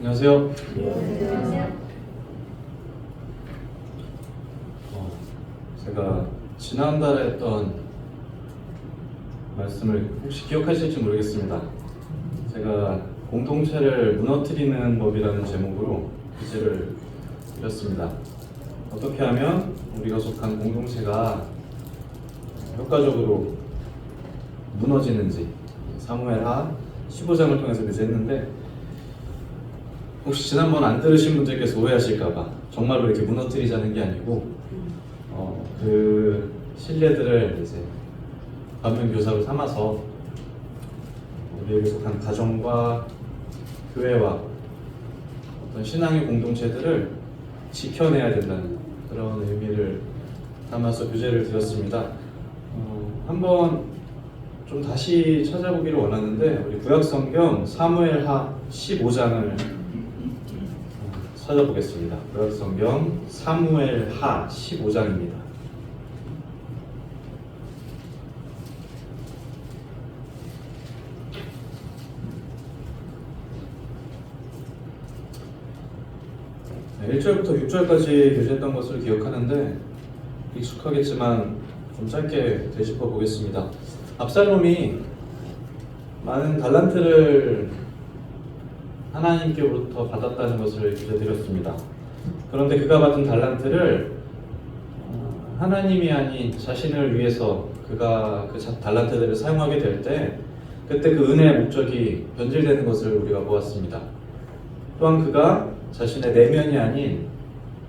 안녕하세요. 제가 지난달에 했던 말씀을 혹시 기억하실지 모르겠습니다. 제가 공동체를 무너뜨리는 법이라는 제목으로 기제를 드렸습니다. 어떻게 하면 우리가 속한 공동체가 효과적으로 무너지는지 사무엘하 15장을 통해서 기제했는데, 혹시 지난번 안 들으신 분들께서 오해하실까봐 정말로 이렇게 무너뜨리자는 게 아니고 그 신뢰들을 이제 반면교사로 삼아서 우리에게 속한 가정과 교회와 어떤 신앙의 공동체들을 지켜내야 된다는 그런 의미를 담아서 교재를 드렸습니다. 한번 좀 다시 찾아보기를 원하는데, 우리 구약성경 사무엘하 15장을 찾아보겠습니다. 구약성경 사무엘하 15장입니다. 네, 1절부터 6절까지 교제했던 것을 기억하는데 익숙하겠지만 좀 짧게 되짚어 보겠습니다. 압살롬이 많은 달란트를 하나님께로부터 받았다는 것을 교제드렸습니다. 그런데 그가 받은 달란트를 하나님이 아닌 자신을 위해서 그가 그 달란트들을 사용하게 될 때, 그때 그 은혜의 목적이 변질되는 것을 우리가 보았습니다. 또한 그가 자신의 내면이 아닌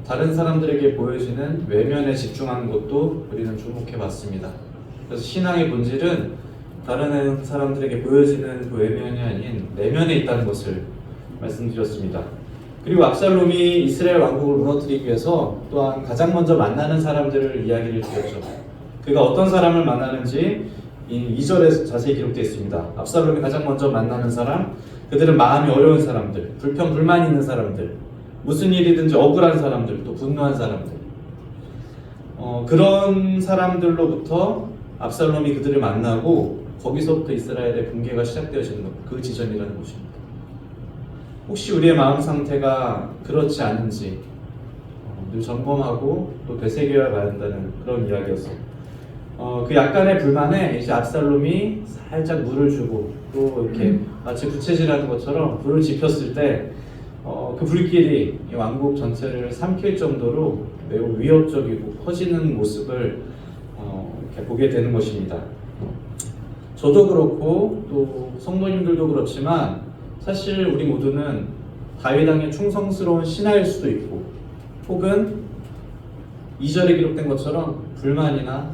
다른 사람들에게 보여지는 외면에 집중하는 것도 우리는 주목해 봤습니다. 그래서 신앙의 본질은 다른 사람들에게 보여지는 그 외면이 아닌 내면에 있다는 것을 말씀드렸습니다. 그리고 압살롬이 이스라엘 왕국을 무너뜨리기 위해서 또한 가장 먼저 만나는 사람들을 이야기를 드렸죠. 그가 어떤 사람을 만나는지 2절에 자세히 기록되어 있습니다. 압살롬이 가장 먼저 만나는 사람, 그들은 마음이 어려운 사람들, 불평 불만 있는 사람들, 무슨 일이든지 억울한 사람들, 또 분노한 사람들, 그런 사람들로부터 압살롬이 그들을 만나고 거기서부터 이스라엘의 붕괴가 시작되어지는 것, 그 지점이라는 것입니다. 혹시 우리의 마음 상태가 그렇지 않은지 늘 점검하고 또 되새겨야 한다는 그런 이야기였어요. 그 약간의 불만에 이제 압살롬이 살짝 물을 주고 또 이렇게 마치 부채질하는 것처럼 불을 지폈을 때 그 불길이 이 왕국 전체를 삼킬 정도로 매우 위협적이고 커지는 모습을 이렇게 보게 되는 것입니다. 저도 그렇고 또 성도님들도 그렇지만 사실 우리 모두는 다윗 왕의 충성스러운 신하일 수도 있고, 혹은 2절에 기록된 것처럼 불만이나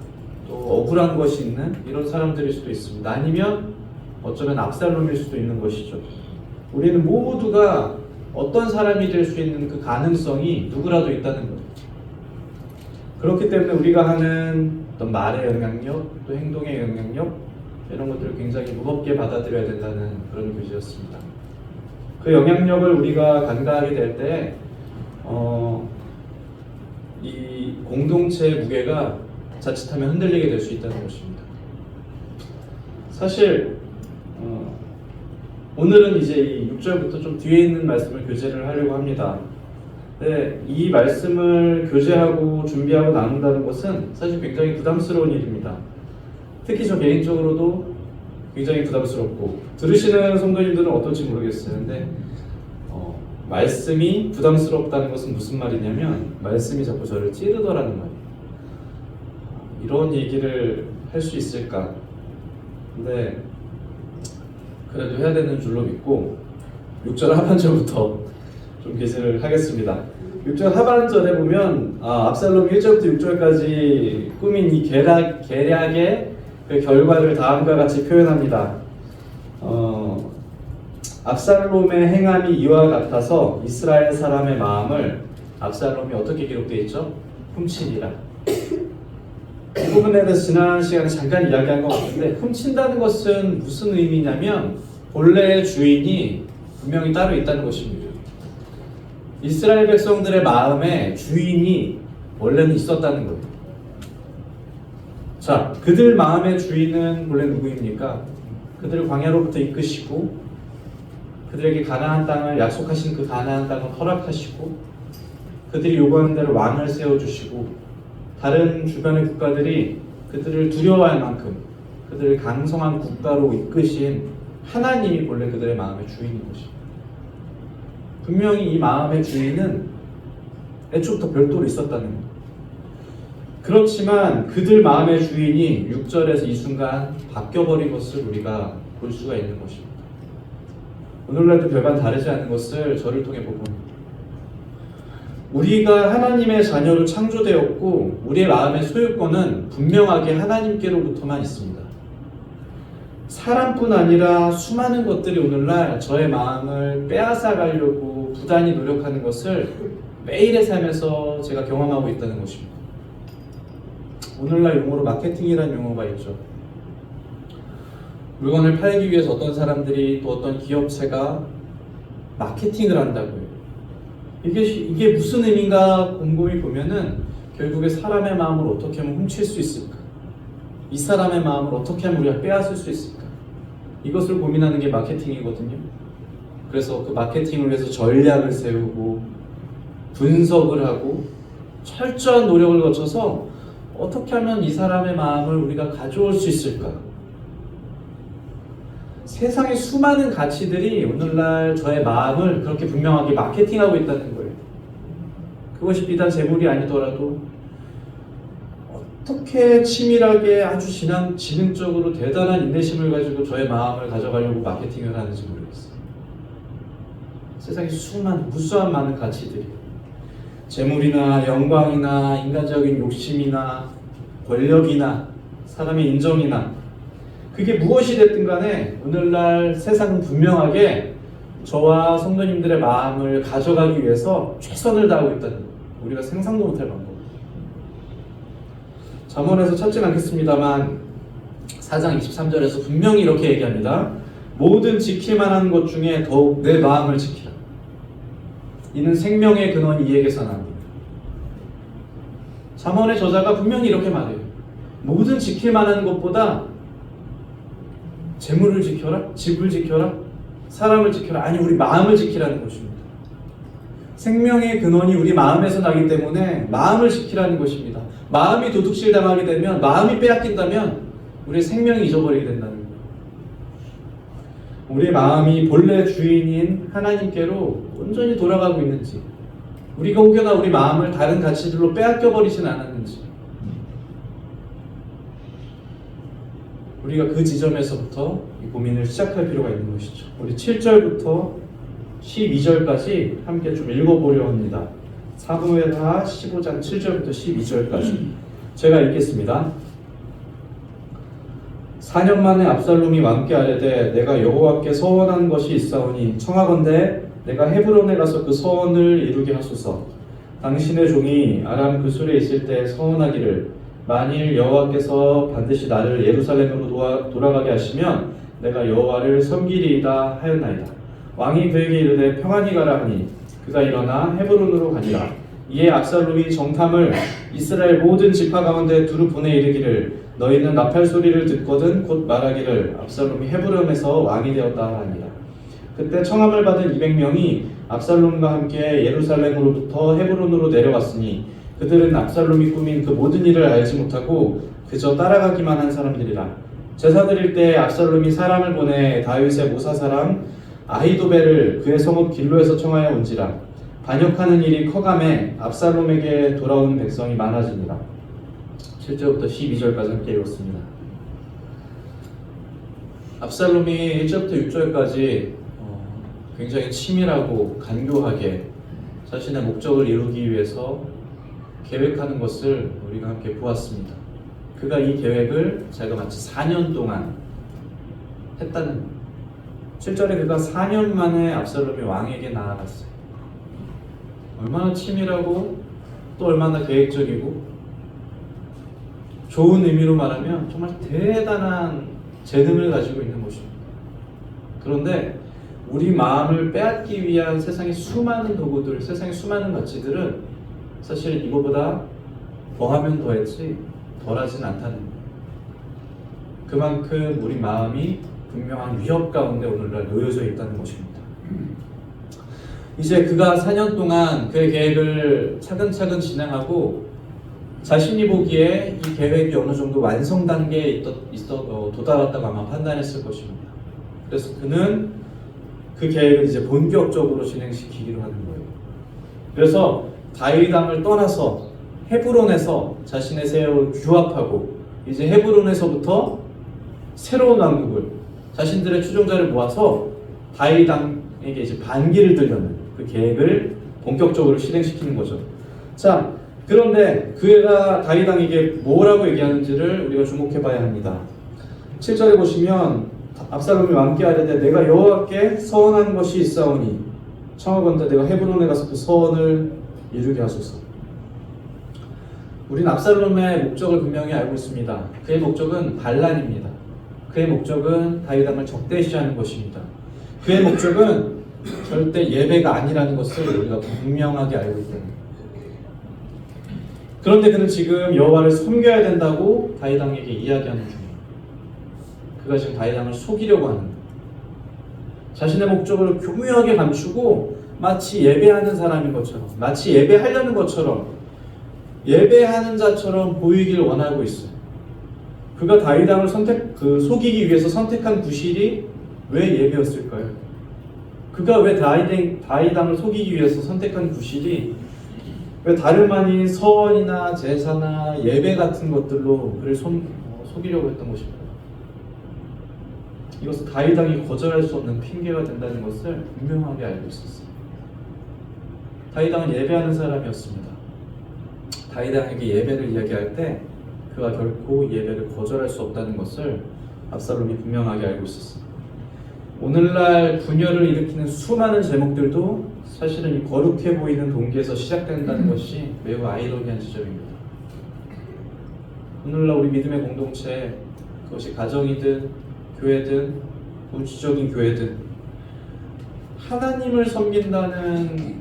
또 억울한 것이 있는 이런 사람들일 수도 있습니다. 아니면 어쩌면 압살롬일 수도 있는 것이죠. 우리는 모두가 어떤 사람이 될 수 있는 그 가능성이 누구라도 있다는 거예요. 그렇기 때문에 우리가 하는 어떤 말의 영향력, 또 행동의 영향력, 이런 것들을 굉장히 무겁게 받아들여야 된다는 그런 교제였습니다. 그 영향력을 우리가 간과하게 될 때 이 공동체의 무게가 자칫하면 흔들리게 될 수 있다는 것입니다. 사실 오늘은 이제 이 6절부터 좀 뒤에 있는 말씀을 교제를 하려고 합니다. 네, 이 말씀을 교제하고 준비하고 나눈다는 것은 사실 굉장히 부담스러운 일입니다. 특히 저 개인적으로도 굉장히 부담스럽고, 들으시는 성도님들은 어떨지 모르겠어요. 근데 말씀이 부담스럽다는 것은 무슨 말이냐면, 말씀이 자꾸 저를 찌르더라는 말이에요. 이런 얘기를 할 수 있을까? 근데 그래도 해야 되는 줄로 믿고 6절 하반절부터 좀 계시를 하겠습니다. 6절 하반절에 보면 압살롬이 1절부터 6절까지 꾸민 이 계략의 그 결과를 다음과 같이 표현합니다. 압살롬의 행함이 이와 같아서 이스라엘 사람의 마음을, 압살롬이 어떻게 기록되어 있죠? 훔치니라. 이 부분에 대해서 지난 시간에 잠깐 이야기한 것 같은데, 훔친다는 것은 무슨 의미냐면 본래의 주인이 분명히 따로 있다는 것입니다. 이스라엘 백성들의 마음에 주인이 원래는 있었다는 거예요. 자, 그들 마음의 주인은 본래 누구입니까? 그들을 광야로부터 이끄시고 그들에게 가나안 땅을 약속하신 그 가나안 땅을 허락하시고 그들이 요구하는 대로 왕을 세워주시고 다른 주변의 국가들이 그들을 두려워할 만큼 그들을 강성한 국가로 이끄신 하나님이 본래 그들의 마음의 주인인 것입니다. 분명히 이 마음의 주인은 애초부터 별도로 있었다는 겁니다. 그렇지만 그들 마음의 주인이 6절에서 이 순간 바뀌어버린 것을 우리가 볼 수가 있는 것입니다. 오늘날도 별반 다르지 않은 것을 저를 통해 보고 우리가 하나님의 자녀로 창조되었고 우리의 마음의 소유권은 분명하게 하나님께로부터만 있습니다. 사람뿐 아니라 수많은 것들이 오늘날 저의 마음을 빼앗아 가려고 부단히 노력하는 것을 매일의 삶에서 제가 경험하고 있다는 것입니다. 오늘날 용어로 마케팅이라는 용어가 있죠. 물건을 팔기 위해서 어떤 사람들이 또 어떤 기업체가 마케팅을 한다고요. 이게 무슨 의미인가 곰곰이 보면은 결국에 사람의 마음을 어떻게 하면 훔칠 수 있을까? 이 사람의 마음을 어떻게 하면 우리가 빼앗을 수 있을까? 이것을 고민하는 게 마케팅이거든요. 그래서 그 마케팅을 위해서 전략을 세우고 분석을 하고 철저한 노력을 거쳐서 어떻게 하면 이 사람의 마음을 우리가 가져올 수 있을까? 세상의 수많은 가치들이 오늘날 저의 마음을 그렇게 분명하게 마케팅하고 있다는 거예요. 그것이 비단 재물이 아니더라도 어떻게 치밀하게 아주 지능적으로 대단한 인내심을 가지고 저의 마음을 가져가려고 마케팅을 하는지 모르겠어요. 세상에 무수한 많은 가치들이 재물이나 영광이나 인간적인 욕심이나 권력이나 사람의 인정이나 그게 무엇이 됐든 간에 오늘날 세상은 분명하게 저와 성도님들의 마음을 가져가기 위해서 최선을 다하고 있다는 거예요. 우리가 상상도 못할 방법. 잠언에서 찾진 않겠습니다만 4장 23절에서 분명히 이렇게 얘기합니다. 모든 지킬 만한 것 중에 더욱 내 마음을 지키라. 이는 생명의 근원이 이에게서 나옵니다. 잠언의 저자가 분명히 이렇게 말해요. 모든 지킬 만한 것보다 재물을 지켜라, 집을 지켜라, 사람을 지켜라. 아니, 우리 마음을 지키라는 것입니다. 생명의 근원이 우리 마음에서 나기 때문에 마음을 지키라는 것입니다. 마음이 도둑질 당하게 되면, 마음이 빼앗긴다면 우리의 생명이 잊어버리게 된다는 거예요. 우리의 마음이 본래 주인인 하나님께로 온전히 돌아가고 있는지, 우리가 혹여나 우리 마음을 다른 가치들로 빼앗겨버리진 않았는지, 우리가 그 지점에서부터 이 고민을 시작할 필요가 있는 것이죠. 우리 7절부터 12절까지 함께 좀 읽어보려 합니다. 사무엘하 15장 7절부터 12절까지 제가 읽겠습니다. 4년 만에 압살롬이 왕께 아뢰되 내가 여호와께 서원한 것이 있사오니 청하건대 내가 헤브론에 가서 그 서원을 이루게 하소서. 당신의 종이 아람 그술에 있을 때 서원하기를 만일 여호와께서 반드시 나를 예루살렘으로 돌아가게 하시면 내가 여호와를 섬기리이다 하였나이다. 왕이 그에게 이르되 평안히 가라 하니 그가 일어나 헤브론으로 가니라. 이에 압살롬이 정탐을 이스라엘 모든 지파 가운데 두루 보내 이르기를 너희는 나팔 소리를 듣거든 곧 말하기를 압살롬이 헤브론에서 왕이 되었다 하니라. 그때 청함을 받은 200명이 압살롬과 함께 예루살렘으로부터 헤브론으로 내려갔으니 그들은 압살롬이 꾸민 그 모든 일을 알지 못하고 그저 따라가기만 한 사람들이라. 제사 드릴 때 압살롬이 사람을 보내 다윗의 모사사람 아히도벨을 그의 성읍 길로에서 청하여 온지라. 반역하는 일이 커감에 압살롬에게 돌아오는 백성이 많아지니라. 7절부터 12절까지 함께 읽었습니다. 압살롬이 1절부터 6절까지 굉장히 치밀하고 간교하게 자신의 목적을 이루기 위해서 계획하는 것을 우리가 함께 보았습니다. 그가 이 계획을 자기가 마치 4년 동안 했다는 거예요. 7절에 그가 4년 만에 압살롬이 왕에게 나아갔어요. 얼마나 치밀하고 또 얼마나 계획적이고 좋은 의미로 말하면 정말 대단한 재능을 가지고 있는 것입니다. 그런데 우리 마음을 빼앗기 위한 세상의 수많은 도구들, 세상의 수많은 가치들은 사실 이거보다 더하면 더했지 덜하진 않다는 거예요. 그만큼 우리 마음이 분명한 위협 가운데 오늘날 놓여져 있다는 것입니다. 이제 그가 4년 동안 그의 계획을 차근차근 진행하고 자신이 보기에 이 계획이 어느 정도 완성 단계에 도달했다고 아마 판단했을 것입니다. 그래서 그는 그 계획을 이제 본격적으로 진행시키기로 하는 거예요. 그래서 다윗 왕을 떠나서 헤브론에서 자신의 세력을 규합하고 이제 헤브론에서부터 새로운 왕국을 자신들의 추종자를 모아서 다윗 왕에게 이제 반기를 들려는 그 계획을 본격적으로 실행시키는 거죠. 자, 그런데 그가 다윗 왕에게 뭐라고 얘기하는지를 우리가 주목해 봐야 합니다. 7절에 보시면 압살롬이 왕께 하려되 내가 여호와께 서원한 것이 있사오니 청하건대 내가 헤브론에 가서 그 서원을 이루게 하소서. 우리는 압살롬의 목적을 분명히 알고 있습니다. 그의 목적은 반란입니다. 그의 목적은 다윗 왕을 적대시하는 것입니다. 그의 목적은 절대 예배가 아니라는 것을 우리가 분명하게 알고 있다. 그런데 그는 지금 여호와를 섬겨야 된다고 다윗 왕에게 이야기하는 중이에요. 그가 지금 다윗 왕을 속이려고 하는 거예요. 자신의 목적을 교묘하게 감추고 마치 예배하는 사람인 것처럼, 마치 예배하려는 것처럼, 예배하는 자처럼 보이길 원하고 있어요. 그가 다윗 왕을 속이기 위해서 선택한 구실이 왜 예배였을까요? 그가 왜 다윗 왕을 속이기 위해서 선택한 구실이 왜 다름 아닌 서원이나 제사나 예배 같은 것들로 그를 속이려고 했던 것입니다. 이것은 다윗 왕이 거절할 수 없는 핑계가 된다는 것을 분명하게 알고 있었어요. 다윗 왕은 예배하는 사람이었습니다. 다윗 왕에게 예배를 이야기할 때 그가 결코 예배를 거절할 수 없다는 것을 압살롬이 분명하게 알고 있었습니다. 오늘날 분열을 일으키는 수많은 제목들도 사실은 이 거룩해 보이는 동기에서 시작된다는 것이 매우 아이러니한 지점입니다. 오늘날 우리 믿음의 공동체, 그것이 가정이든 교회든 무지적인 교회든 하나님을 섬긴다는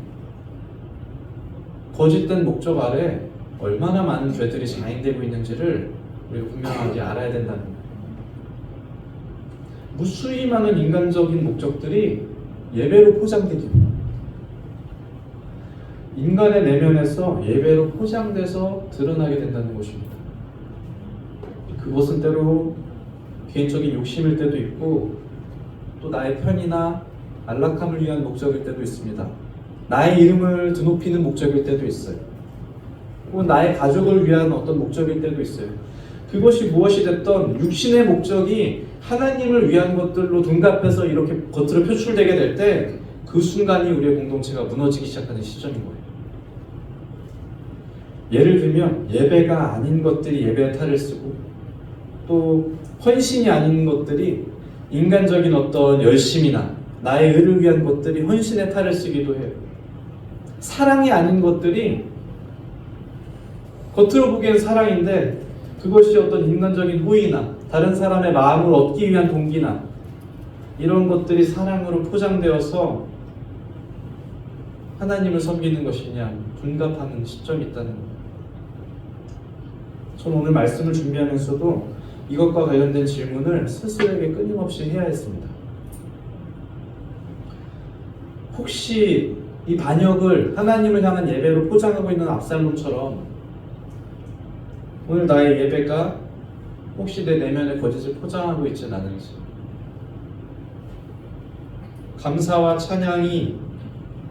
거짓된 목적 아래 얼마나 많은 죄들이 자행되고 있는지를 우리가 분명하게 알아야 된다는 거예요. 무수히 많은 인간적인 목적들이 예배로 포장되기도, 인간의 내면에서 예배로 포장돼서 드러나게 된다는 것입니다. 그것은 때로 개인적인 욕심일 때도 있고 또 나의 편이나 안락함을 위한 목적일 때도 있습니다. 나의 이름을 드높이는 목적일 때도 있어요. 혹은 나의 가족을 위한 어떤 목적일 때도 있어요. 그것이 무엇이 됐던 육신의 목적이 하나님을 위한 것들로 둔갑해서 이렇게 겉으로 표출되게 될 때 그 순간이 우리의 공동체가 무너지기 시작하는 시점인 거예요. 예를 들면 예배가 아닌 것들이 예배의 탈을 쓰고 또 헌신이 아닌 것들이 인간적인 어떤 열심이나 나의 의를 위한 것들이 헌신의 탈을 쓰기도 해요. 사랑이 아닌 것들이 겉으로 보기엔 사랑인데 그것이 어떤 인간적인 호의나 다른 사람의 마음을 얻기 위한 동기나 이런 것들이 사랑으로 포장되어서 하나님을 섬기는 것이냐 둔갑하는 시점이 있다는 거예요. 저는 오늘 말씀을 준비하면서도 이것과 관련된 질문을 스스로에게 끊임없이 해야 했습니다. 혹시 이 반역을 하나님을 향한 예배로 포장하고 있는 압살롬처럼 오늘 나의 예배가 혹시 내 내면의 거짓을 포장하고 있지는 않은지, 감사와 찬양이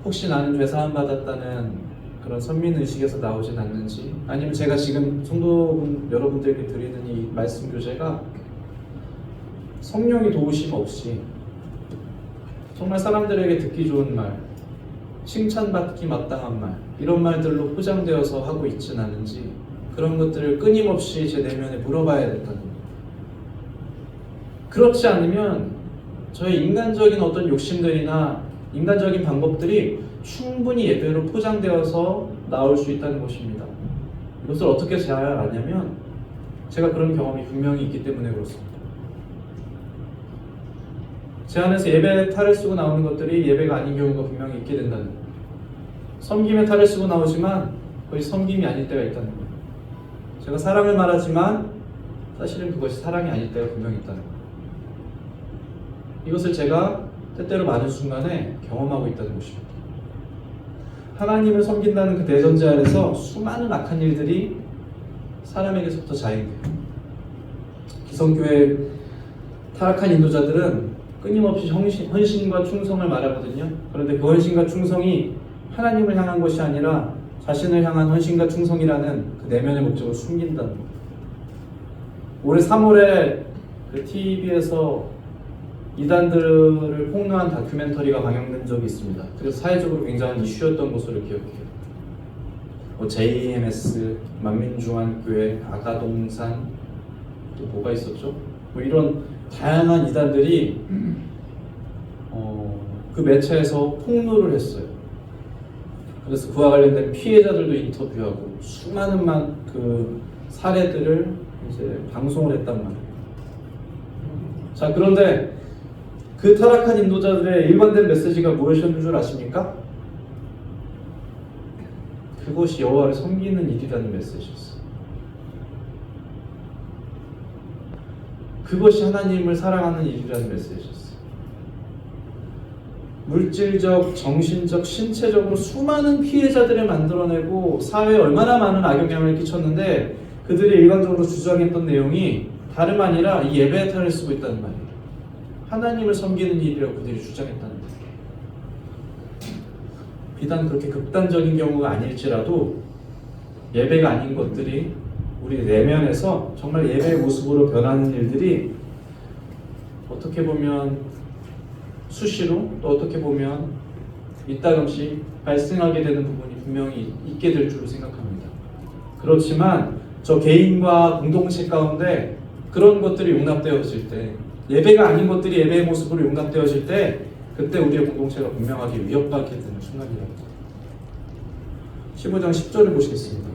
혹시 나는 죄사함 받았다는 그런 선민의식에서 나오진 않는지, 아니면 제가 지금 성도 여러분들에게 드리는 이 말씀 교재가 성령의 도우심 없이 정말 사람들에게 듣기 좋은 말, 칭찬받기 마땅한 말, 이런 말들로 포장되어서 하고 있진 않은지, 그런 것들을 끊임없이 제 내면에 물어봐야 된다는 거예요. 그렇지 않으면 저의 인간적인 어떤 욕심들이나 인간적인 방법들이 충분히 예배로 포장되어서 나올 수 있다는 것입니다. 이것을 어떻게 잘 아냐면 제가 그런 경험이 분명히 있기 때문에 그렇습니다. 제 안에서 예배의 탈을 쓰고 나오는 것들이 예배가 아닌 경우가 분명히 있게 된다는 거예요. 섬김의 탈을 쓰고 나오지만 거의 섬김이 아닐 때가 있다는 거예요. 제가 사랑을 말하지만 사실은 그것이 사랑이 아닐 때가 분명히 있다는 거예요. 이것을 제가 때때로 많은 순간에 경험하고 있다는 것입니다. 하나님을 섬긴다는 그 대전제 아래서 수많은 악한 일들이 사람에게서부터 자행돼요. 기성교회 타락한 인도자들은 끊임없이 헌신과 충성을 말하거든요. 그런데 그 헌신과 충성이 하나님을 향한 것이 아니라 자신을 향한 헌신과 충성이라는 그 내면의 목적을 숨긴다는 겁니다. 올해 3월에 그 TV에서 이단들을 폭로한 다큐멘터리가 방영된 적이 있습니다. 그래서 사회적으로 굉장한 이슈였던 것으로 기억해요. JMS, 만민중앙교회, 아가동산, 또 뭐가 있었죠? 이런 다양한 이단들이 그 매체에서 폭로를 했어요. 그래서 그와 관련된 피해자들도 인터뷰하고 수많은 그 사례들을 이제 방송을 했단 말이에요. 자, 그런데 그 타락한 인도자들의 일관된 메시지가 무엇이었는 줄 아십니까? 그것이 여호와를 섬기는 일이라는 메시지였어요. 그것이 하나님을 사랑하는 일이라는 메시지였어요. 물질적, 정신적, 신체적으로 수많은 피해자들을 만들어내고 사회에 얼마나 많은 악영향을 끼쳤는데 그들이 일관적으로 주장했던 내용이 다름 아니라 이 예배의 탈을 쓰고 있다는 말이에요. 하나님을 섬기는 일이라고 그들이 주장했다는 거예요. 비단 그렇게 극단적인 경우가 아닐지라도 예배가 아닌 것들이 우리 내면에서 정말 예배의 모습으로 변하는 일들이 어떻게 보면 수시로 또 어떻게 보면 이따금씩 발생하게 되는 부분이 분명히 있게 될 줄로 생각합니다. 그렇지만 저 개인과 공동체 가운데 그런 것들이 용납되어질 때, 예배가 아닌 것들이 예배의 모습으로 용납되어질 때 그때 우리의 공동체가 분명하게 위협받게 되는 순간이랍니다. 15장 10절을 보시겠습니다.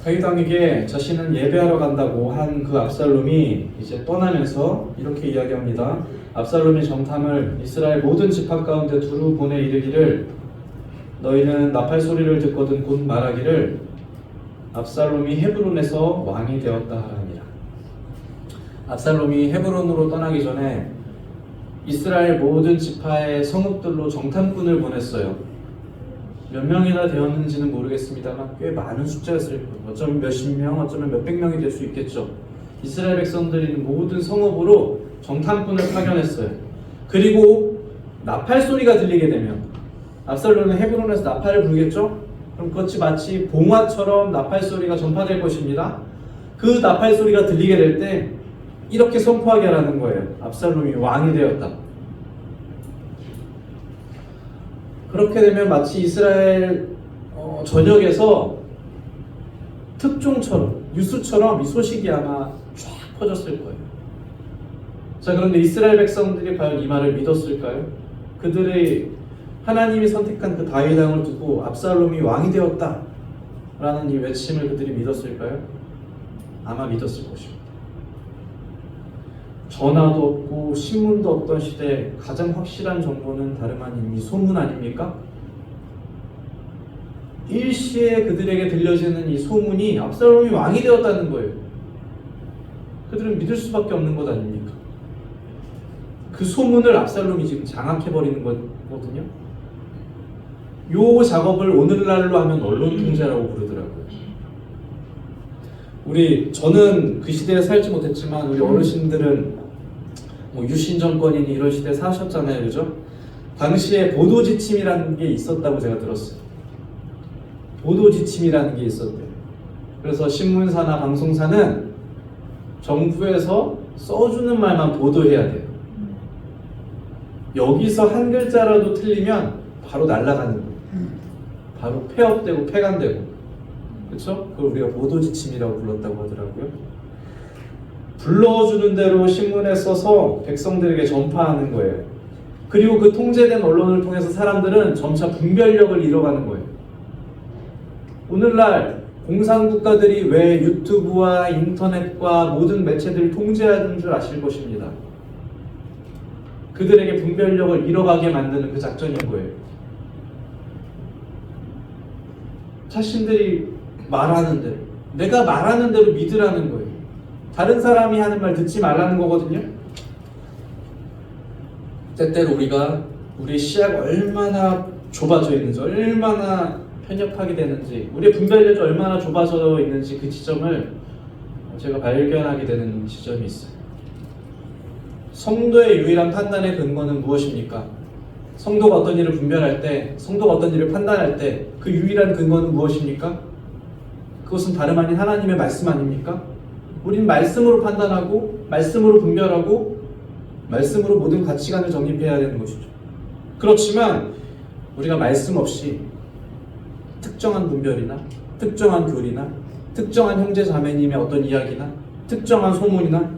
다윗왕에게 자신은 예배하러 간다고 한 그 압살롬이 이제 떠나면서 이렇게 이야기합니다. 압살롬이 정탐을 이스라엘 모든 지파 가운데 두루 보내 이르기를 너희는 나팔 소리를 듣거든 곧 말하기를 압살롬이 헤브론에서 왕이 되었다 하니라. 압살롬이 헤브론으로 떠나기 전에 이스라엘 모든 지파의 성읍들로 정탐꾼을 보냈어요. 몇 명이나 되었는지는 모르겠습니다만 꽤 많은 숫자였을 거예요. 어쩌면 몇십 명, 어쩌면 몇백 명이 될 수 있겠죠. 이스라엘 백성들이 모든 성읍으로 정탐꾼을 파견했어요. 그리고 나팔 소리가 들리게 되면 압살롬은 헤브론에서 나팔을 불겠죠? 그럼 그것이 마치 봉화처럼 나팔 소리가 전파될 것입니다. 그 나팔 소리가 들리게 될 때 이렇게 선포하게 하라는 거예요. 압살롬이 왕이 되었다. 그렇게 되면 마치 이스라엘 전역에서 특종처럼, 뉴스처럼 이 소식이 아마 쫙 퍼졌을 거예요. 자, 그런데 이스라엘 백성들이 과연 이 말을 믿었을까요? 그들의 하나님이 선택한 그 다윗 왕을 두고 압살롬이 왕이 되었다 라는 이 외침을 그들이 믿었을까요? 아마 믿었을 것입니다. 전화도 없고 신문도 없던 시대에 가장 확실한 정보는 다름 아닌 이 소문 아닙니까? 일시에 그들에게 들려지는 이 소문이 압살롬이 왕이 되었다는 거예요. 그들은 믿을 수밖에 없는 것 아닙니까? 그 소문을 압살롬이 지금 장악해버리는 거거든요. 요 작업을 오늘날로 하면 언론 통제라고 부르더라고요. 저는 그 시대에 살지 못했지만 우리 어르신들은 유신 정권이니 이런 시대에 사셨잖아요, 그죠? 당시에 보도지침이라는 게 있었다고 제가 들었어요. 보도지침이라는 게 있었대요. 그래서 신문사나 방송사는 정부에서 써주는 말만 보도해야 돼요. 여기서 한 글자라도 틀리면 바로 날아가는 거예요. 바로 폐업되고 폐간되고, 그렇죠? 그걸 우리가 보도지침이라고 불렀다고 하더라고요. 불러주는 대로 신문에 써서 백성들에게 전파하는 거예요. 그리고 그 통제된 언론을 통해서 사람들은 점차 분별력을 잃어가는 거예요. 오늘날 공산국가들이 왜 유튜브와 인터넷과 모든 매체들을 통제하는 줄 아실 것입니다. 그들에게 분별력을 잃어가게 만드는 그 작전인 거예요. 자신들이 말하는 대로, 내가 말하는 대로 믿으라는 거예요. 다른 사람이 하는 말 듣지 말라는 거거든요. 때때로 우리가 우리 시야가 얼마나 좁아져 있는지, 얼마나 편협하게 되는지, 우리의 분별력이 얼마나 좁아져 있는지 그 지점을 제가 발견하게 되는 지점이 있어요. 성도의 유일한 판단의 근거는 무엇입니까? 성도가 어떤 일을 분별할 때, 성도가 어떤 일을 판단할 때 그 유일한 근거는 무엇입니까? 그것은 다름 아닌 하나님의 말씀 아닙니까? 우리는 말씀으로 판단하고 말씀으로 분별하고 말씀으로 모든 가치관을 정립해야 되는 것이죠. 그렇지만 우리가 말씀 없이 특정한 분별이나 특정한 교리나 특정한 형제 자매님의 어떤 이야기나 특정한 소문이나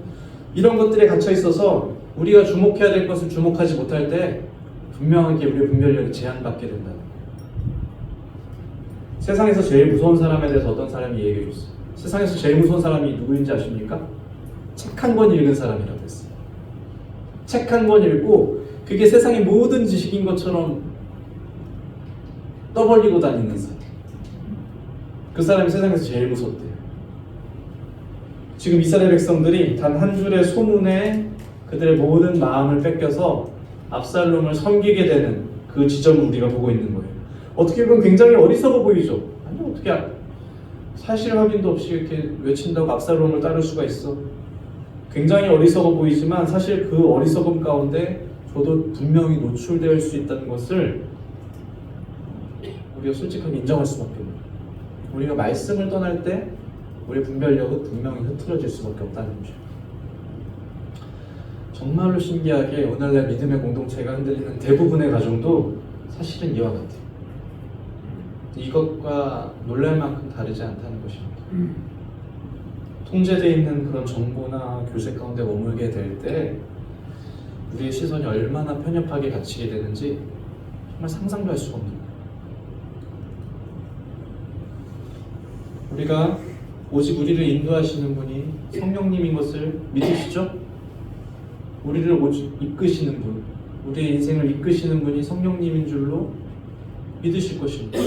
이런 것들에 갇혀 있어서 우리가 주목해야 될 것을 주목하지 못할 때 분명하게 우리의 분별력이 제한받게 된다. 세상에서 제일 무서운 사람에 대해서 어떤 사람이 얘기해 줬어요. 세상에서 제일 무서운 사람이 누구인지 아십니까? 책 한 권 읽은 사람이라고 했어요. 책 한 권 읽고 그게 세상의 모든 지식인 것처럼 떠벌리고 다니는 사람. 그 사람이 세상에서 제일 무섭대요. 지금 이스라엘 백성들이 단 한 줄의 소문에 그들의 모든 마음을 뺏겨서 압살롬을 섬기게 되는 그 지점을 우리가 보고 있는 거예요. 어떻게 보면 굉장히 어리석어 보이죠? 아니 어떻게 사실 확인도 없이 이렇게 외친다고 압살롬을 따를 수가 있어? 굉장히 어리석어 보이지만 사실 그 어리석음 가운데 저도 분명히 노출될 수 있다는 것을 우리가 솔직하게 인정할 수밖에 없어요. 우리가 말씀을 떠날 때 우리의 분별력은 분명히 흐트러질 수밖에 없다는 거죠. 정말로 신기하게 오늘날 믿음의 공동체가 흔들리는 대부분의 가정도 사실은 이와 같아요. 이것과 놀랄 만큼 다르지 않다는 것입니다. 통제되어 있는 그런 정보나 교세 가운데 머물게 될 때 우리의 시선이 얼마나 편협하게 갇히게 되는지 정말 상상도 할 수가 없는 거예요. 우리가 오직 우리를 인도하시는 분이 성령님인 것을 믿으시죠? 우리를 오직 이끄시는 분, 우리의 인생을 이끄시는 분이 성령님인 줄로 믿으실 것입니다.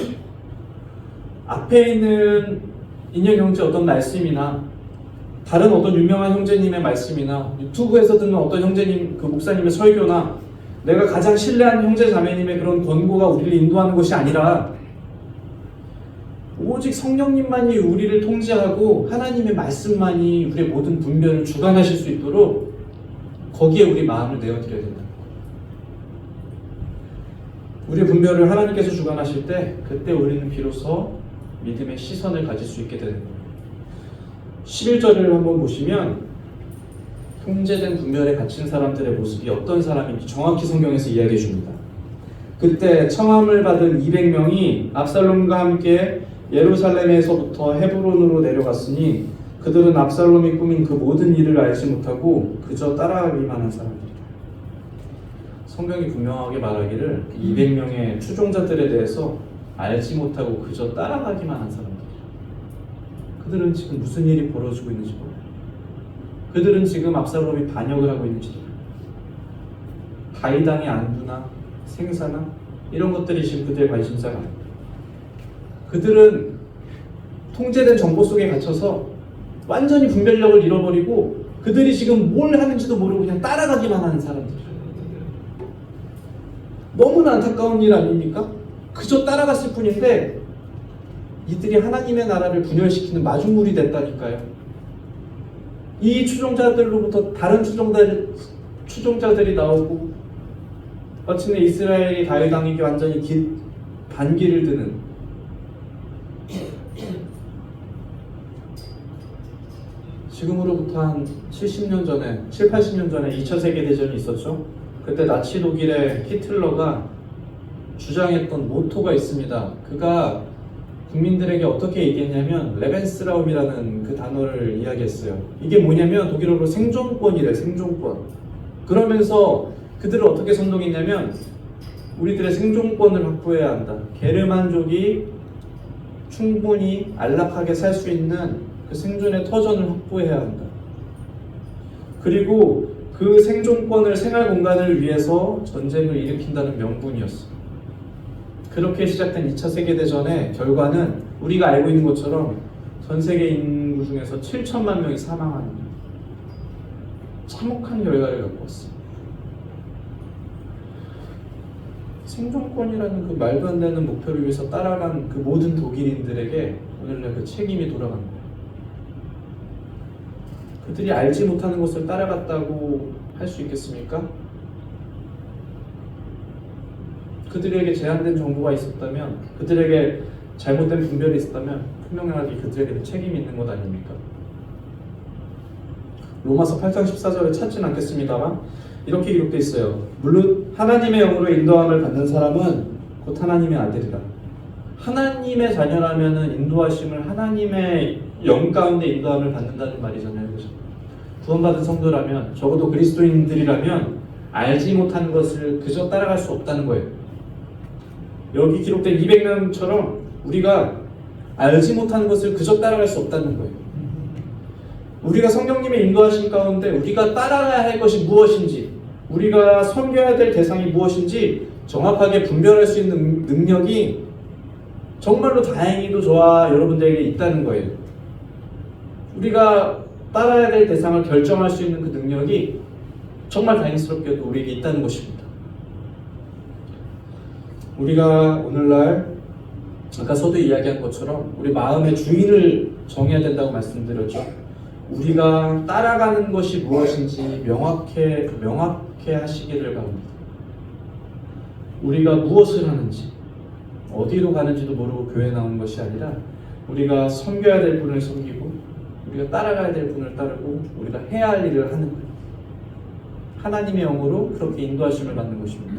앞에 있는 인연 형제 어떤 말씀이나 다른 어떤 유명한 형제님의 말씀이나 유튜브에서 듣는 어떤 형제님, 그 목사님의 설교나 내가 가장 신뢰하는 형제 자매님의 그런 권고가 우리를 인도하는 것이 아니라 오직 성령님만이 우리를 통제하고 하나님의 말씀만이 우리의 모든 분별을 주관하실 수 있도록 거기에 우리 마음을 내어드려야 된다. 우리의 분별을 하나님께서 주관하실 때 그때 우리는 비로소 믿음의 시선을 가질 수 있게 되는 거예요. 11절을 한번 보시면 통제된 분별에 갇힌 사람들의 모습이 어떤 사람인지 정확히 성경에서 이야기해 줍니다. 그때 청함을 받은 200명이 압살롬과 함께 예루살렘에서부터 헤브론으로 내려갔으니 그들은 압살롬이 꾸민 그 모든 일을 알지 못하고 그저 따라가기만 한 사람들이다. 성경이 분명하게 말하기를 200명의 추종자들에 대해서 알지 못하고 그저 따라가기만 한 사람들이다. 그들은 지금 무슨 일이 벌어지고 있는지 몰라요. 그들은 지금 압살롬이 반역을 하고 있는지 몰라요. 다윗왕의 안부나 생사나 이런 것들이 지금 그들의 관심사가 아닙니다. 그들은 통제된 정보 속에 갇혀서 완전히 분별력을 잃어버리고 그들이 지금 뭘 하는지도 모르고 그냥 따라가기만 하는 사람들이에요. 너무나 안타까운 일 아닙니까? 그저 따라갔을 뿐인데 이들이 하나님의 나라를 분열시키는 마중물이 됐다니까요. 이 추종자들로부터 다른 추종자들이 나오고 마침내 이스라엘이 다윗 왕에게 완전히 반기를 드는 지금으로부터 한 70년 전에, 7, 80년 전에 2차 세계대전이 있었죠. 그때 나치 독일의 히틀러가 주장했던 모토가 있습니다. 그가 국민들에게 어떻게 얘기했냐면 레벤스라움이라는 그 단어를 이야기했어요. 이게 뭐냐면 독일어로 생존권이래, 생존권. 그러면서 그들을 어떻게 선동했냐면 우리들의 생존권을 확보해야 한다. 게르만족이 충분히 안락하게 살 수 있는 그 생존의 터전을 확보해야 한다. 그리고 그 생존권을 생활 공간을 위해서 전쟁을 일으킨다는 명분이었어. 그렇게 시작된 2차 세계대전의 결과는 우리가 알고 있는 것처럼 전 세계 인구 중에서 7천만 명이 사망하는 참혹한 결과를 갖고 왔어. 생존권이라는 그 말도 안 되는 목표를 위해서 따라간 그 모든 독일인들에게 오늘날 그 책임이 돌아간 거예요. 그들이 알지 못하는 것을 따라갔다고 할 수 있겠습니까? 그들에게 제한된 정보가 있었다면, 그들에게 잘못된 분별이 있었다면 분명하게 그들에게도 책임이 있는 것 아닙니까? 로마서 8장 14절에 찾지는 않겠습니다만 이렇게 기록되어 있어요. 물론 하나님의 영으로 인도함을 받는 사람은 곧 하나님의 아들이라. 하나님의 자녀라면 인도하심을 하나님의 영 가운데 인도함을 받는다는 말이잖아요. 그죠? 구원받은 성도라면, 적어도 그리스도인들이라면 알지 못하는 것을 그저 따라갈 수 없다는 거예요. 여기 기록된 200명처럼 우리가 알지 못하는 것을 그저 따라갈 수 없다는 거예요. 우리가 성령님의 인도하심 가운데 우리가 따라가야 할 것이 무엇인지, 우리가 섬겨야 될 대상이 무엇인지 정확하게 분별할 수 있는 능력이 정말로 다행히도 저와 여러분들에게 있다는 거예요. 우리가 따라야 될 대상을 결정할 수 있는 그 능력이 정말 다행스럽게도 우리에게 있다는 것입니다. 우리가 오늘날 아까 서두 이야기한 것처럼 우리 마음의 주인을 정해야 된다고 말씀드렸죠. 우리가 따라가는 것이 무엇인지 명확해 하시기를 바랍니다. 우리가 무엇을 하는지, 어디로 가는지도 모르고 교회에 나온 것이 아니라 우리가 섬겨야 될 분을 섬기고 우리가 따라가야 될 분을 따르고 우리가 해야 할 일을 하는 거예요. 하나님의 영으로 그렇게 인도하심을 받는 것입니다.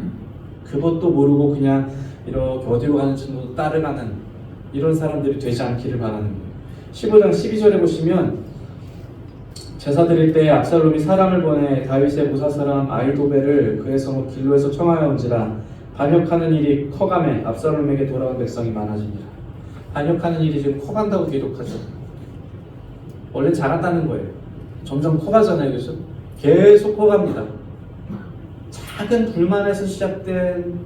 그것도 모르고 그냥 이렇게 어디로 가는지도 따라가는 이런 사람들이 되지 않기를 바라는 거예요. 15장 12절에 보시면 제사 드릴 때에 압살롬이 사람을 보내 다윗의 보사사람 아히도벨을 그의 성읍 길로에서 청하여 온지라 반역하는 일이 커가매 압살롬에게 돌아온 백성이 많아지니라. 반역하는 일이 지금 커간다고 기록하죠. 원래 작았다는 거예요. 점점 커가잖아요. 그죠? 계속 커갑니다. 작은 불만에서 시작된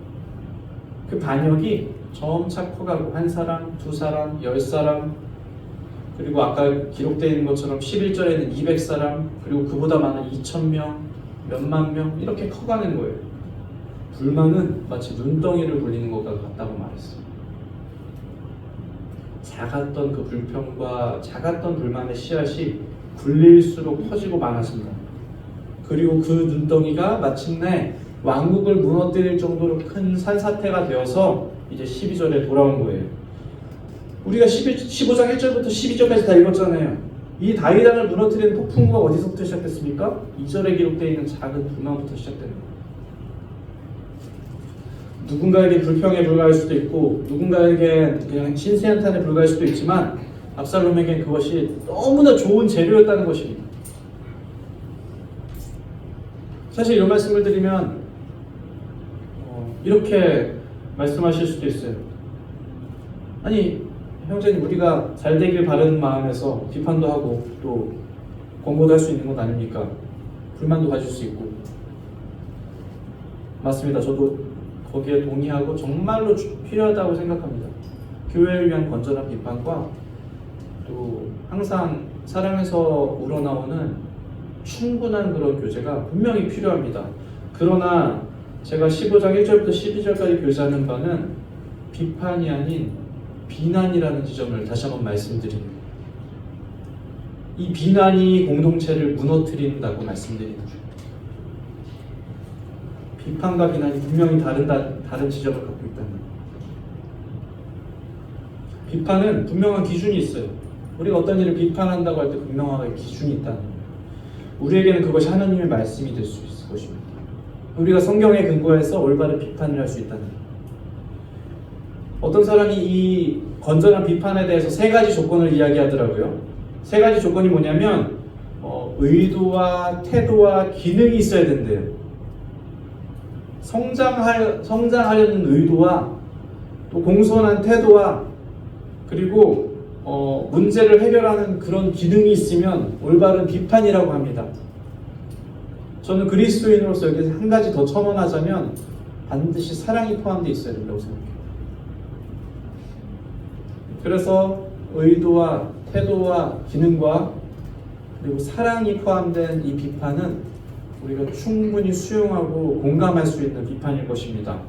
그 반역이 점차 커가고 한 사람, 두 사람, 10사람, 그리고 아까 기록되어 있는 것처럼 11절에는 200사람, 그리고 그보다 많은 2,000명, 몇만 명 이렇게 커가는 거예요. 불만은 마치 눈덩이를 굴리는 것과 같다고 말했어요. 작았던 그 불평과 작았던 불만의 씨앗이 굴릴수록 커지고 많아진다. 그리고 그 눈덩이가 마침내 왕국을 무너뜨릴 정도로 큰 산사태가 되어서 이제 12절에 돌아온 거예요. 우리가 15장 1절부터 12절까지 다 읽었잖아요. 이 다윗왕을 무너뜨리는 폭풍우가 어디서부터 시작됐습니까? 2절에 기록되어 있는 작은 불만부터 시작되는 거예요. 누군가에게 불평에 불과할 수도 있고 누군가에게 그냥 신세한탄에 불과할 수도 있지만 압살롬에겐 그것이 너무나 좋은 재료였다는 것입니다. 사실 이런 말씀을 드리면 이렇게 말씀하실 수도 있어요. 아니 형제님, 우리가 잘 되길 바라는 마음에서 비판도 하고 또 권고도 할 수 있는 것 아닙니까? 불만도 가질 수 있고. 맞습니다. 저도 거기에 동의하고 정말로 필요하다고 생각합니다. 교회를 위한 건전한 비판과 또 항상 사랑에서 우러나오는 충분한 그런 교제가 분명히 필요합니다. 그러나 제가 15장 1절부터 12절까지 교제하는 바는 비판이 아닌 비난이라는 지점을 다시 한번 말씀드립니다. 이 비난이 공동체를 무너뜨린다고 말씀드립니다. 비판과 비난이 분명히 다른 지점을 갖고 있다는 거예요. 비판은 분명한 기준이 있어요. 우리가 어떤 일을 비판한다고 할 때 분명하게 기준이 있다는 거예요. 우리에게는 그것이 하나님의 말씀이 될 수 있을 것입니다. 우리가 성경에 근거해서 올바른 비판을 할 수 있다는 거예요. 어떤 사람이 이 건전한 비판에 대해서 세 가지 조건을 이야기하더라고요. 세 가지 조건이 뭐냐면 의도와 태도와 기능이 있어야 된대요. 성장하려는 의도와 또 공손한 태도와 그리고 문제를 해결하는 그런 기능이 있으면 올바른 비판이라고 합니다. 저는 그리스도인으로서 여기서 한 가지 더 첨언하자면 반드시 사랑이 포함되어 있어야 된다고 생각해요. 그래서 의도와 태도와 기능과 그리고 사랑이 포함된 이 비판은 우리가 충분히 수용하고 공감할 수 있는 비판일 것입니다.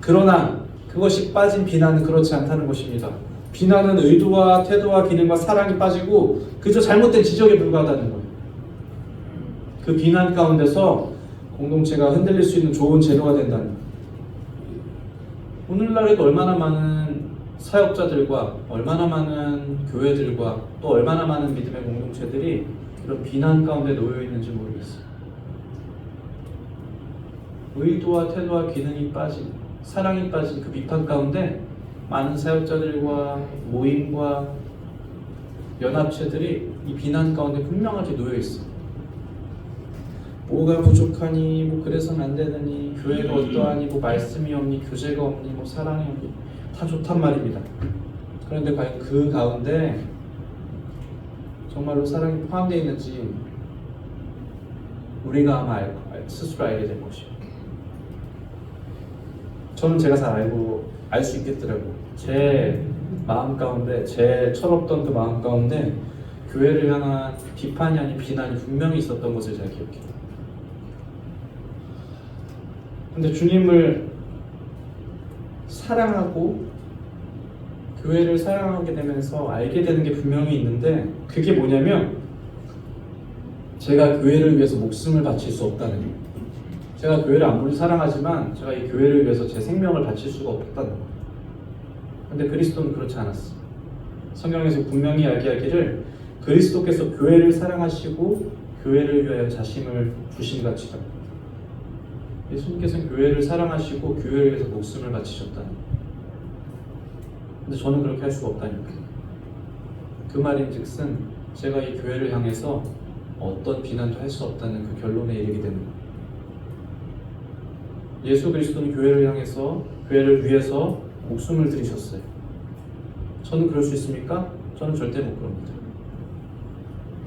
그러나 그것이 빠진 비난은 그렇지 않다는 것입니다. 비난은 의도와 태도와 기능과 사랑이 빠지고 그저 잘못된 지적에 불과하다는 거예요. 그 비난 가운데서 공동체가 흔들릴 수 있는 좋은 재료가 된다는 거예요. 오늘날에도 얼마나 많은 사역자들과 얼마나 많은 교회들과 또 얼마나 많은 믿음의 공동체들이 이런 비난 가운데 놓여 있는지 모르겠어요. 의도와 태도와 기능이 빠진, 사랑이 빠진 그 비판 가운데 많은 사역자들과 모임과 연합체들이 이 비난 가운데 분명하게 놓여 있어요. 뭐가 부족하니, 뭐 그래서는 안 되느니, 교회가 어떠하니, 뭐 말씀이 없니, 교제가 없니, 뭐 사랑이 없니, 다 좋단 말입니다. 그런데 과연 그 가운데 정말로 사랑이 포함되어 있는지 우리가 아마 스스로 알게 될 것이에요. 저는 제가 잘 알고 알 수 있겠더라고요. 제 마음 가운데, 제 철없던 그 마음 가운데 교회를 향한 비판이 아닌 비난이 분명히 있었던 것을 잘 기억해요. 근데 주님을 사랑하고 교회를 사랑하게 되면서 알게 되는 게 분명히 있는데, 그게 뭐냐면 제가 교회를 위해서 목숨을 바칠 수 없다는 거예요. 제가 교회를 아무리 사랑하지만 제가 이 교회를 위해서 제 생명을 바칠 수가 없다는 거예요. 근데 그리스도는 그렇지 않았어요. 성경에서 분명히 이야기하기를 그리스도께서 교회를 사랑하시고 교회를 위하여 자신을 주신 가치다. 예수님께서는 교회를 사랑하시고 교회를 위해서 목숨을 바치셨다는 거예요. 근데 저는 그렇게 할 수가 없다니까요. 그 말인즉슨 제가 이 교회를 향해서 어떤 비난도 할 수 없다는 그 결론에 이르게 되는 거예요. 예수 그리스도는 교회를 향해서, 교회를 위해서 목숨을 들이셨어요. 저는 그럴 수 있습니까? 저는 절대 못 그럽니다.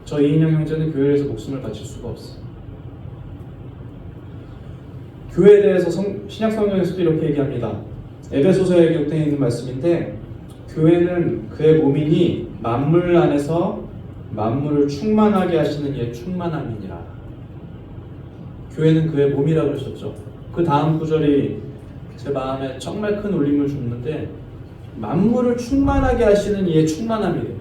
저 이인영 형제는 교회를 위해서 목숨을 바칠 수가 없어요. 교회에 대해서 신약 성경에서도 이렇게 얘기합니다. 에베소서에 기록되어 있는 말씀인데, 교회는 그의 몸이니 만물 안에서 만물을 충만하게 하시는 이의 충만함이니라. 교회는 그의 몸이라고 그러셨죠. 그 다음 구절이 제 마음에 정말 큰 울림을 줬는데, 만물을 충만하게 하시는 이의 충만함이래요.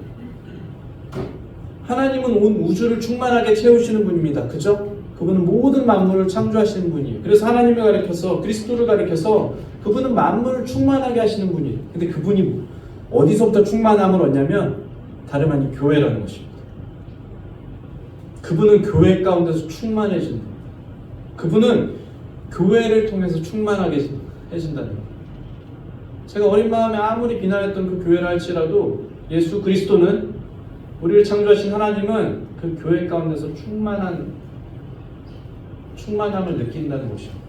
하나님은 온 우주를 충만하게 채우시는 분입니다. 그죠? 그분은 모든 만물을 창조하시는 분이에요. 그래서 하나님을 가리켜서, 그리스도를 가리켜서 그분은 만물을 충만하게 하시는 분이에요. 근데 그분이 어디서부터 충만함을 얻냐면 다름 아닌 교회라는 것입니다. 그분은 교회 가운데서 충만해진다. 그분은 교회를 통해서 충만하게 해진다는 거예요. 제가 어린 마음에 아무리 비난했던 그 교회를 할지라도 예수 그리스도는, 우리를 창조하신 하나님은 그 교회 가운데서 충만함을 느낀다는 것입니다.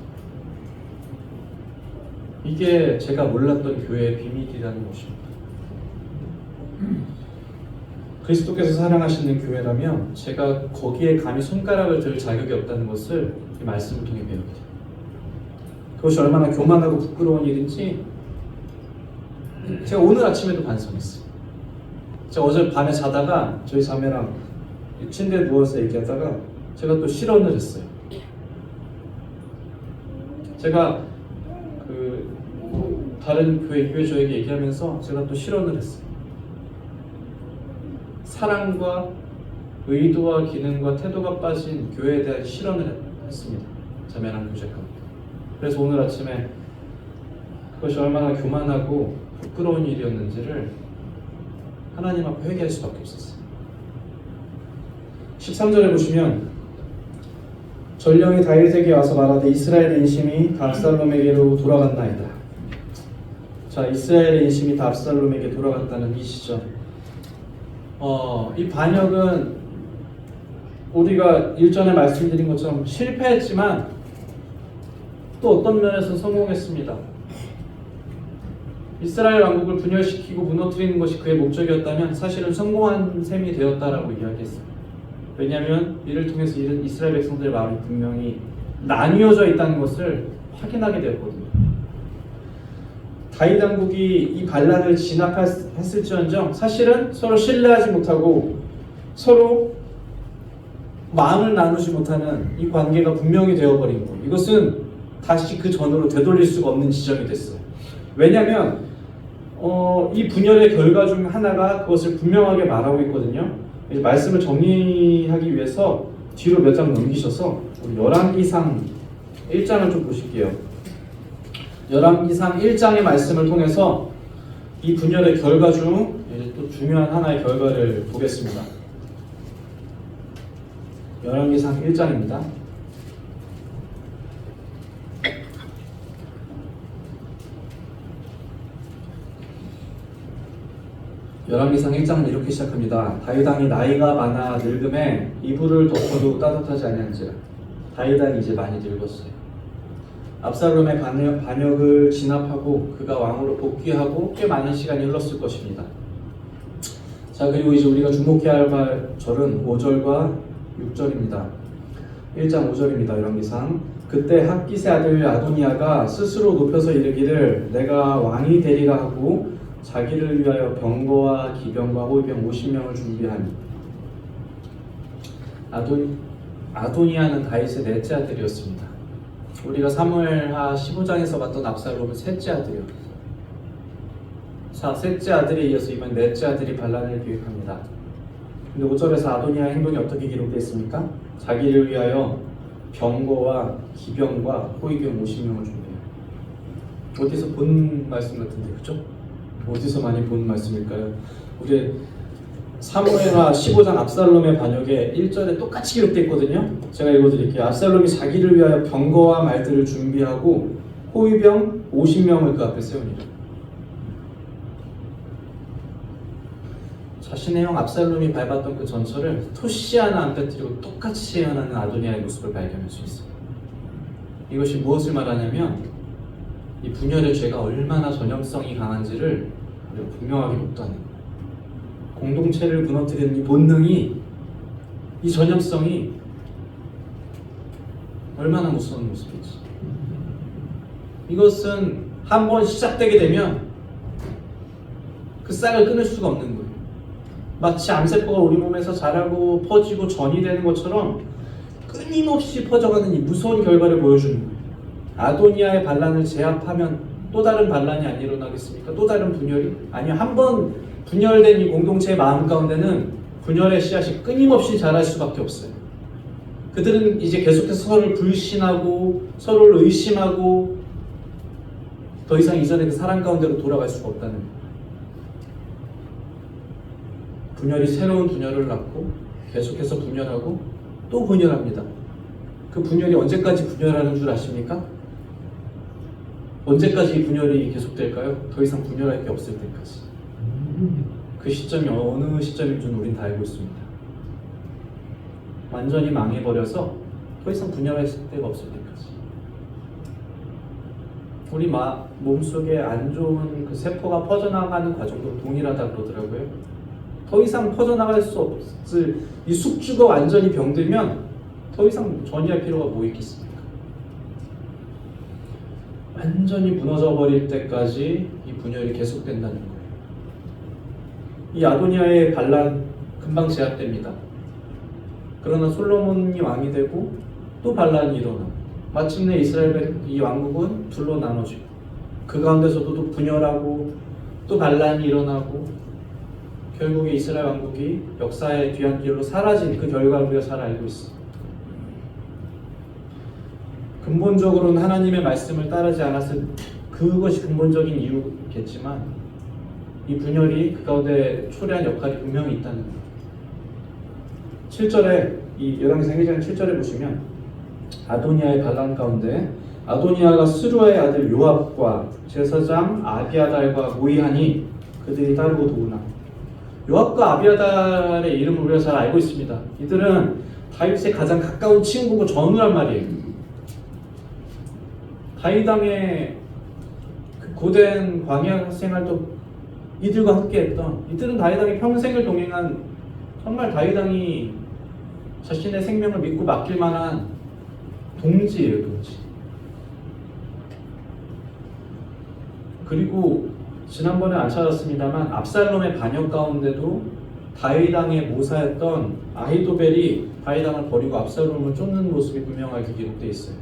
이게 제가 몰랐던 교회의 비밀이라는 것입니다. 그리스도께서 사랑하시는 교회라면 제가 거기에 감히 손가락을 들 자격이 없다는 것을 이 말씀을 통해 배우게 돼요. 그것이 얼마나 교만하고 부끄러운 일인지 제가 오늘 아침에도 반성했어요. 제가 어제 밤에 자다가 저희 자매랑 침대에 누워서 얘기하다가 제가 또 실언을 했어요. 제가 다른 교회 저에게 얘기하면서 제가 또 실언을 했어요. 사랑과 의도와 기능과 태도가 빠진 교회에 대한 실언을 했습니다. 자매랑 교제 가운데. 그래서 오늘 아침에 그것이 얼마나 교만하고 부끄러운 일이었는지를 하나님 앞에 회개할 수밖에 없었어요. 13절에 보시면, 전령이 다윗에게 와서 말하되 이스라엘의 인심이 다 압살롬에게로 돌아갔나이다. 자, 이스라엘의 인심이 다 압살롬에게 돌아갔다는 이 시점. 이 반역은 우리가 일전에 말씀드린 것처럼 실패했지만 또 어떤 면에서 성공했습니다. 이스라엘 왕국을 분열시키고 무너뜨리는 것이 그의 목적이었다면 사실은 성공한 셈이 되었다라고 이야기했어요. 왜냐하면 이를 통해서 이스라엘 백성들의 마음이 분명히 나뉘어져 있다는 것을 확인하게 되었거든요. 다윗 왕국이 이 반란을 진압했을지언정 사실은 서로 신뢰하지 못하고 서로 마음을 나누지 못하는 이 관계가 분명히 되어버린 거예요. 이것은 다시 그 전으로 되돌릴 수가 없는 지점이 됐어요. 왜냐하면 이 분열의 결과 중 하나가 그것을 분명하게 말하고 있거든요. 이제 말씀을 정리하기 위해서 뒤로 몇 장 넘기셔서 우리 열왕기상 1장을 좀 보실게요. 열왕기상 1장의 말씀을 통해서 이 분열의 결과 중 이제 또 중요한 하나의 결과를 보겠습니다. 열왕기상 1장입니다. 열왕기상 1장은 이렇게 시작합니다. 다윗 왕이 나이가 많아 늙음에 이불을 덮어도 따뜻하지 아니한지라. 다윗 왕이 이제 많이 늙었어요. 압살롬의 반역을 진압하고 그가 왕으로 복귀하고 꽤 많은 시간이 흘렀을 것입니다. 자, 그리고 이제 우리가 주목해야 할 절은 5절과 6절입니다. 1장 5절입니다. 열왕기상. 그때 핫깃의 아들 아도니아가 스스로 높여서 이르기를 내가 왕이 되리라 하고 자기를 위하여 병거와 기병과 호위병 50명을 준비하니. 아도니아는 다윗의 넷째 아들이었습니다. 우리가 사무엘하 15장에서 봤던 압살롬은 셋째 아들이었어요. 자, 셋째 아들에 이어서 이번 넷째 아들이 반란을 기획합니다. 근데 5절에서 아도니아의 행동이 어떻게 기록되어 있습니까? 자기를 위하여 병거와 기병과 호위병 50명을 준비해요. 어디서 본 말씀 같은데, 그죠? 어디서 많이 본 말씀일까요? 우리 사무엘하 15장 압살롬의 반역에 1절에 똑같이 기록되어 있거든요. 제가 읽어드릴게요. 압살롬이 자기를 위하여 병거와 말들을 준비하고 호위병 50명을 그 앞에 세우니라. 자신의 형 압살롬이 밟았던 그 전철을 토시 하나 안 빼뜨리고 똑같이 해하는 아도니아의 모습을 발견할 수 있어요. 이것이 무엇을 말하냐면 이 분열의 죄가 얼마나 전염성이 강한지를 우리가 분명하게 목도하는 거예요. 공동체를 무너뜨리는 이 본능이, 이 전염성이 얼마나 무서운 모습이지. 이것은 한번 시작되게 되면 그 싹을 끊을 수가 없는 거예요. 마치 암세포가 우리 몸에서 자라고 퍼지고 전이 되는 것처럼 끊임없이 퍼져가는 이 무서운 결과를 보여주는 거예요. 아도니아의 반란을 제압하면 또 다른 반란이 안 일어나겠습니까? 또 다른 분열이? 아니요. 한번 분열된 이 공동체의 마음 가운데는 분열의 씨앗이 끊임없이 자랄 수밖에 없어요. 그들은 이제 계속해서 서로를 불신하고 서로를 의심하고 더 이상 이전의 그 사랑 가운데로 돌아갈 수가 없다는 거예요. 분열이 새로운 분열을 낳고 계속해서 분열하고 또 분열합니다. 그 분열이 언제까지 분열하는 줄 아십니까? 언제까지 이 분열이 계속될까요? 더 이상 분열할 게 없을 때까지. 그 시점이 어느 시점인 줄 우린 다 알고 있습니다. 완전히 망해버려서 더 이상 분열할 데가 없을 때까지. 우리 몸속에 안 좋은 그 세포가 퍼져나가는 과정도 동일하다 그러더라고요. 더 이상 퍼져나갈 수 없을 이 숙주가 완전히 병들면 더 이상 전이할 필요가 뭐 있겠습니까? 완전히 무너져 버릴 때까지 이 분열이 계속된다는 거예요. 이 아도니아의 반란 금방 제압됩니다. 그러나 솔로몬이 왕이 되고 또 반란이 일어나고 마침내 이스라엘 이 왕국은 둘로 나눠지고 그 가운데서도 또 분열하고 또 반란이 일어나고 결국에 이스라엘 왕국이 역사의 뒤안길로 사라진 그 결과를 우리가 잘 알고 있습니다. 근본적으로는 하나님의 말씀을 따르지 않았을 그것이 근본적인 이유겠지만 이 분열이 그 가운데 초래한 역할이 분명히 있다는 거예요. 7절에 이 열왕기상 1장 7절에 보시면 아도니아의 반란 가운데 아도니아가 스루아의 아들 요압과 제사장 아비아달과 모의하니 그들이 따르고 도우나. 요압과 아비아달의 이름을 우리가 잘 알고 있습니다. 이들은 다윗의 가장 가까운 친구고 전우란 말이에요. 다윗 왕의 그 고된 광야 생활도 이들과 함께했던, 이들은 다윗 왕이 평생을 동행한, 정말 다윗 왕이 자신의 생명을 믿고 맡길 만한 동지예요, 동지. 그리고 지난번에 안 찾았습니다만 압살롬의 반역 가운데도 다윗 왕의 모사였던 아히도벨이 다윗 왕을 버리고 압살롬을 쫓는 모습이 분명하게 기록되어 있어요.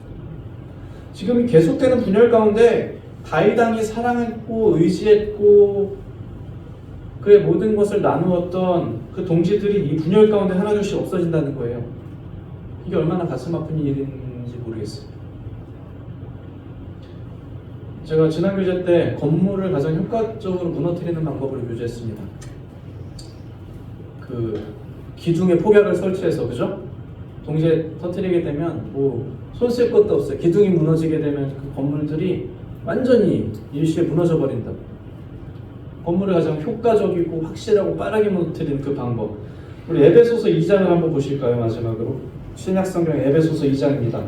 지금 이 계속되는 분열 가운데 다윗 왕이 사랑했고 의지했고 그의 모든 것을 나누었던 그 동지들이 이 분열 가운데 하나둘씩 없어진다는 거예요. 이게 얼마나 가슴 아픈 일인지 모르겠어요. 제가 지난 교제 때 건물을 가장 효과적으로 무너뜨리는 방법을 교제했습니다. 그 기둥에 폭약을 설치해서, 그죠? 동시에 터뜨리게 되면 뭐 손 쓸 것도 없어요. 기둥이 무너지게 되면 그 건물들이 완전히 일시에 무너져 버린다. 건물을 가장 효과적이고 확실하고 빠르게 무너뜨리는 그 방법. 우리 에베소서 2장을 한번 보실까요? 마지막으로 신약성경 에베소서 2장입니다.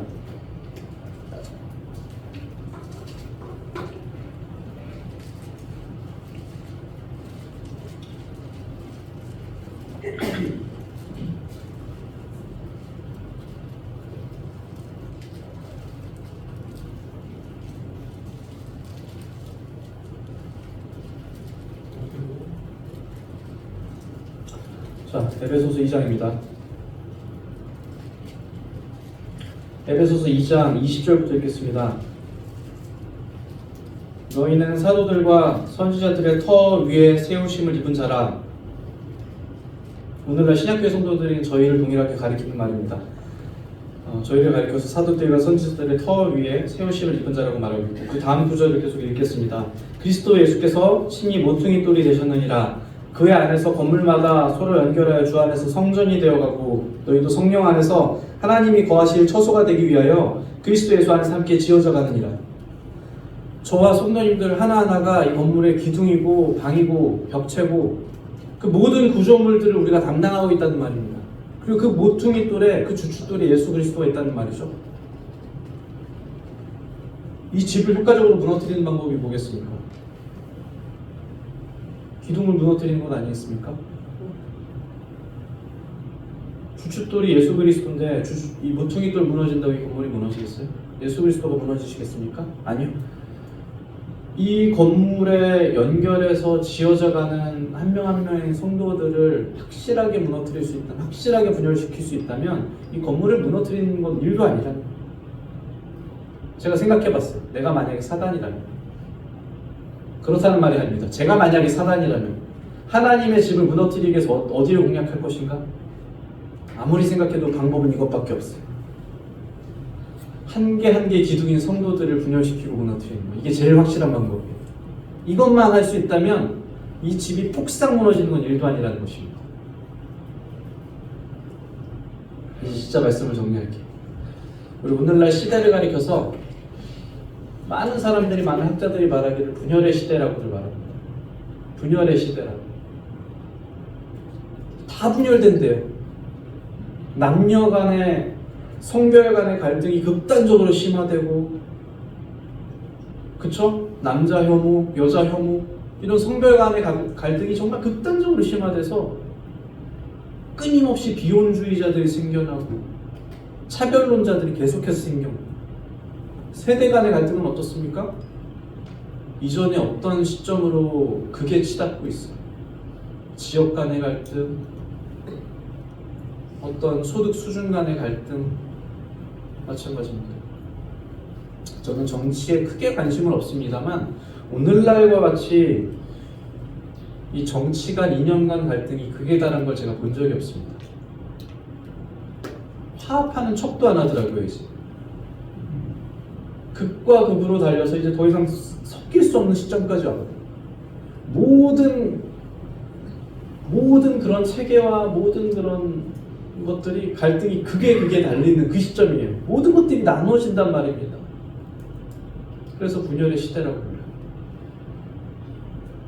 자, 에베소서 2장입니다. 에베소서 2장 20절부터 읽겠습니다. 너희는 사도들과 선지자들의 터 위에 세우심을 입은 자라. 오늘날 신약교회 성도들이 저희를 동일하게 가리키는 말입니다. 저희를 가리켜서 사도들과 선지자들의 터 위에 세우심을 입은 자라고 말하고 있고, 그 다음 구절을 계속 읽겠습니다. 그리스도 예수께서 친히 모퉁이 돌이 되셨느니라. 그의 안에서 건물마다 서로 연결하여 주 안에서 성전이 되어가고 너희도 성령 안에서 하나님이 거하실 처소가 되기 위하여 그리스도 예수 안에서 함께 지어져 가느니라. 저와 성도님들 하나하나가 이 건물의 기둥이고 방이고 벽체고 그 모든 구조물들을 우리가 담당하고 있다는 말입니다. 그리고 그 모퉁이 돌에 그 주춧돌에 예수 그리스도가 있다는 말이죠. 이 집을 효과적으로 무너뜨리는 방법이 뭐겠습니까? 기둥을 무너뜨리는 건 아니겠습니까? 주춧돌이 예수 그리스도인데 이 모퉁이 돌 무너진다고 이 건물이 무너지겠어요? 예수 그리스도가 무너지시겠습니까? 아니요. 이 건물에 연결해서 지어져가는 한 명 한 명의 성도들을 확실하게 무너뜨릴 수 있다면, 확실하게 분열시킬 수 있다면 이 건물을 무너뜨리는 건 일도 아니라는 거예요. 제가 생각해봤어요. 내가 만약에 사단이라면, 그렇다는 말이 아닙니다. 제가 만약에 사단이라면 하나님의 집을 무너뜨리기 위해서 어디를 공략할 것인가? 아무리 생각해도 방법은 이것밖에 없어요. 한 개 한 개 기둥인 성도들을 분열시키고 무너뜨리는 거. 이게 제일 확실한 방법이에요. 이것만 할 수 있다면 이 집이 폭삭 무너지는 건 일도 아니라는 것입니다. 이제 진짜 말씀을 정리할게요. 우리 오늘날 시대를 가리켜서 많은 사람들이, 많은 학자들이 말하기를 분열의 시대라고들 말합니다. 분열의 시대라고. 다 분열된대요. 남녀 간의, 성별 간의 갈등이 극단적으로 심화되고, 그쵸? 남자 혐오, 여자 혐오, 이런 성별 간의 갈등이 정말 극단적으로 심화돼서 끊임없이 비혼주의자들이 생겨나고 차별론자들이 계속해서 생겨나고, 세대 간의 갈등은 어떻습니까? 이전에 어떤 시점으로 그게 치닫고 있어요. 지역 간의 갈등, 어떤 소득 수준 간의 갈등, 마찬가지입니다. 저는 정치에 크게 관심은 없습니다만 오늘날과 같이 이 정치 간, 이념 간 갈등이 극에 달한 걸 제가 본 적이 없습니다. 화합하는 척도 안 하더라고요, 이제. 극과 극으로 달려서 이제 더 이상 섞일 수 없는 시점까지 왔거든요. 모든 그런 체계와 모든 그런 것들이 갈등이 극에 달리는 그 시점이에요. 모든 것들이 나눠진단 말입니다. 그래서 분열의 시대라고 불러요.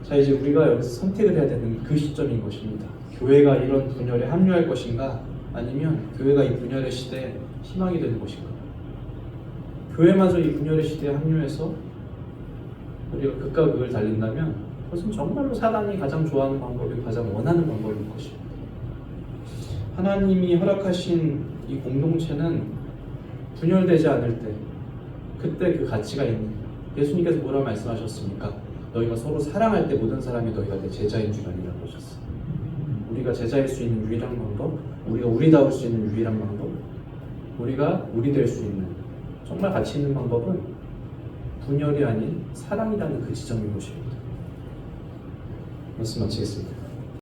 자, 이제 우리가 여기서 선택을 해야 되는 그 시점인 것입니다. 교회가 이런 분열에 합류할 것인가, 아니면 교회가 이 분열의 시대에 희망이 되는 것인가. 교회마저 이 분열의 시대에 합류해서 우리가 극과 극을 달린다면 그것은 정말로 사단이 가장 좋아하는 방법이고 가장 원하는 방법일 것입니다. 하나님이 허락하신 이 공동체는 분열되지 않을 때, 그때 그 가치가 있는 거예요. 예수님께서 뭐라 말씀하셨습니까? 너희가 서로 사랑할 때 모든 사람이 너희가 내 제자인 줄 아니라고 하셨어요. 우리가 제자일 수 있는 유일한 방법, 우리가 우리다울 수 있는 유일한 방법, 우리가 우리 될 수 있는 정말 가치 있는 방법은 분열이 아닌 사랑이라는 그 지점인 것입니다. 말씀 마치겠습니다.